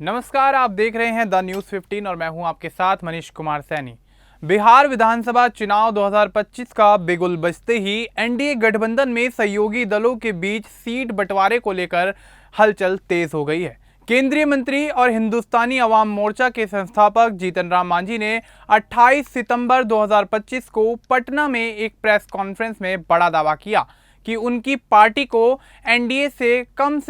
नमस्कार, आप देख रहे हैं द न्यूज़ 15 और मैं हूं आपके साथ मनीष कुमार सैनी। बिहार विधानसभा चुनाव 2025 का बिगुल बजते ही एनडीए गठबंधन में सहयोगी दलों के बीच सीट बंटवारे को लेकर हलचल तेज हो गई है। केंद्रीय मंत्री और हिंदुस्तानी अवाम मोर्चा के संस्थापक जीतन राम मांझी ने 28 सितंबर 2025 को पटना में एक प्रेस कॉन्फ्रेंस में बड़ा दावा किया कि उनकी पार्टी को एनडीए से कम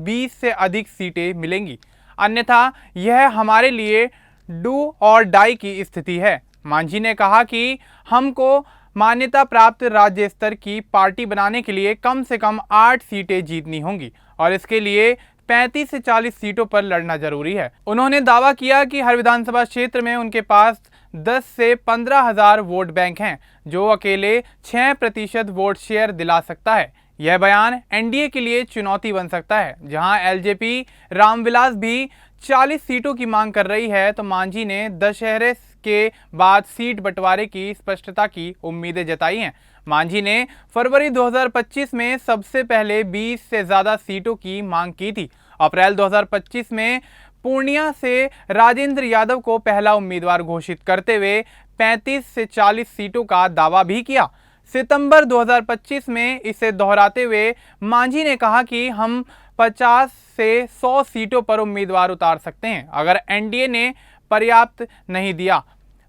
20 से अधिक सीटें मिलेंगी, अन्यथा यह हमारे लिए डू और डाई की स्थिति है। मांझी ने कहा कि हमको मान्यता प्राप्त राज्य स्तर की पार्टी बनाने के लिए कम से कम 8 सीटें जीतनी होंगी और इसके लिए 35 से 40 सीटों पर लड़ना जरूरी है। उन्होंने दावा किया कि हर विधानसभा क्षेत्र में उनके पास 10 से 15 हजार वोट बैंक हैं, जो अकेले 6% वोट शेयर दिला सकता है। यह बयान एनडीए के लिए चुनौती बन सकता है। जहां एलजेपी रामविलास भी 40 सीटों की मांग कर रही है, तो मांझी ने दशहरे के बाद सीट बंटवारे की स्पष्टता की उम्मीदें जताई हैं। मांझी ने फरवरी 2025 में सबसे पहले 20 से ज्यादा सीटों की मांग की थी। अप्रैल 2025 में पूर्णिया से राजेंद्र यादव को पहला उम्मीदवार घोषित करते हुए 35 से 40 सीटों का दावा भी किया। सितंबर 2025 में इसे दोहराते हुए मांझी ने कहा कि हम 50 से 100 सीटों पर उम्मीदवार उतार सकते हैं अगर एनडीए ने पर्याप्त नहीं दिया।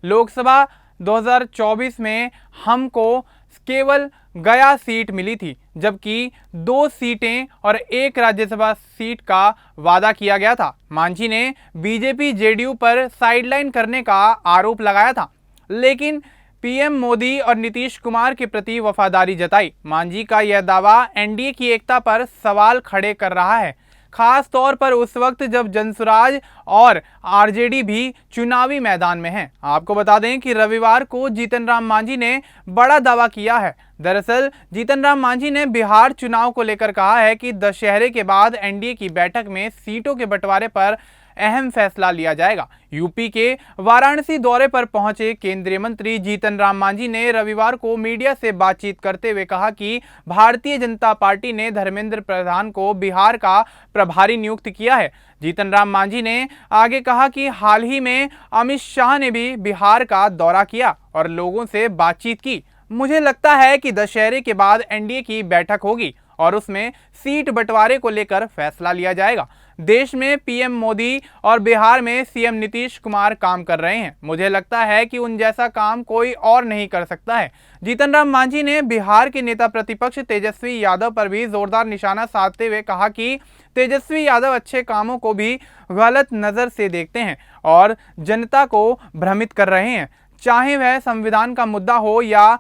लोकसभा 2024 में हमको केवल गया सीट मिली थी, जबकि 2 सीटें और 1 राज्यसभा सीट का वादा किया गया था। मांझी ने बीजेपी जेडीयू पर साइडलाइन करने का आरोप लगाया था, लेकिन पीएम मोदी और नीतीश कुमार के प्रति वफादारी जताई। मांझी का यह दावा एनडीए की एकता पर सवाल खड़े कर रहा है, खास तौर पर उस वक्त जब जनसुराज और आरजेडी भी चुनावी मैदान में हैं। आपको बता दें कि रविवार को जीतन राम मांझी ने बड़ा दावा किया है। दरअसल जीतन राम मांझी ने बिहार चुनाव को लेकर कहा है कि दशहरे के बाद एनडीए की बैठक में सीटों के बंटवारे पर अहम फैसला लिया जाएगा। यूपी के वाराणसी दौरे पर पहुंचे केंद्रीय मंत्री जीतन राम मांझी ने रविवार को मीडिया से बातचीत करते हुए कहा कि भारतीय जनता पार्टी ने धर्मेंद्र प्रधान को बिहार का प्रभारी नियुक्त किया है। जीतन राम मांझी ने आगे कहा कि हाल ही में अमित शाह ने भी बिहार का दौरा किया और लोगों से बातचीत की। मुझे लगता है कि दशहरे के बाद एनडीए की बैठक होगी और उसमें सीट बंटवारे को लेकर फैसला लिया जाएगा। देश में पीएम मोदी और बिहार में सीएम नीतीश कुमार काम कर रहे हैं। मुझे लगता है कि उन जैसा काम कोई और नहीं कर सकता है। जीतन राम मांझी ने बिहार के नेता प्रतिपक्ष तेजस्वी यादव पर भी जोरदार निशाना साधते हुए कहा कि तेजस्वी यादव अच्छे कामों को भी गलत नजर से देखते हैं और जनता को भ्रमित कर रहे हैं, चाहे वह संविधान का मुद्दा हो या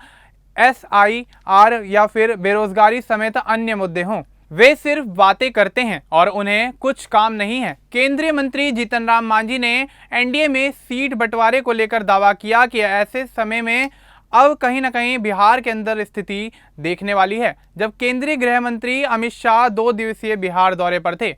एसआईआर या फिर बेरोजगारी समेत अन्य मुद्दे हों। वे सिर्फ बातें करते हैं और उन्हें कुछ काम नहीं है। केंद्रीय मंत्री जीतन राम मांझी ने एनडीए में सीट बंटवारे को लेकर दावा किया कि ऐसे समय में अब कहीं ना कहीं बिहार के अंदर स्थिति देखने वाली है। जब केंद्रीय गृह मंत्री अमित शाह 2 दिवसीय बिहार दौरे पर थे,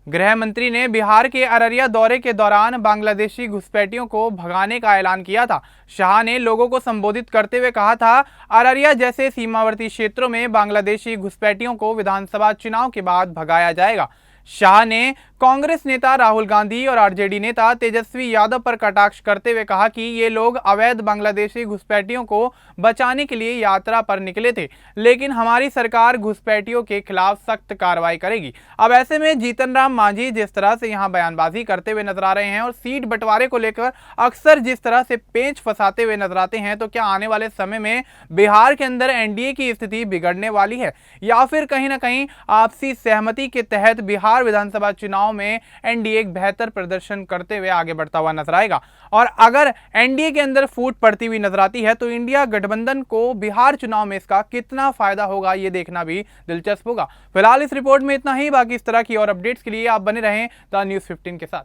गृह मंत्री ने बिहार के अररिया दौरे के दौरान बांग्लादेशी घुसपैठियों को भगाने का ऐलान किया था। शाह ने लोगों को संबोधित करते हुए कहा था, अररिया जैसे सीमावर्ती क्षेत्रों में बांग्लादेशी घुसपैठियों को विधानसभा चुनाव के बाद भगाया जाएगा। शाह ने कांग्रेस नेता राहुल गांधी और आरजेडी नेता तेजस्वी यादव पर कटाक्ष करते हुए कहा कि ये लोग अवैध बांग्लादेशी घुसपैठियों को बचाने के लिए यात्रा पर निकले थे, लेकिन हमारी सरकार घुसपैठियों के खिलाफ सख्त कार्रवाई करेगी। अब ऐसे में जीतन राम मांझी जिस तरह से यहाँ बयानबाजी करते हुए नजर आ रहे हैं और सीट बंटवारे को लेकर अक्सर जिस तरह से पेंच फंसाते हुए नजर आते हैं, तो क्या आने वाले समय में बिहार के अंदर एनडीए की स्थिति बिगड़ने वाली है या फिर कहीं ना कहीं आपसी सहमति के तहत बिहार विधानसभा चुनाव में एनडीए एक बेहतर प्रदर्शन करते हुए आगे बढ़ता हुआ नजर आएगा? और अगर एनडीए के अंदर फूट पड़ती हुई नजर आती है, तो इंडिया गठबंधन को बिहार चुनाव में इसका कितना फायदा होगा, ये देखना भी दिलचस्प होगा। फिलहाल इस रिपोर्ट में इतना ही। बाकी इस तरह की और अपडेट्स के लिए आप बने रहें द न्यूज़ 15 के साथ।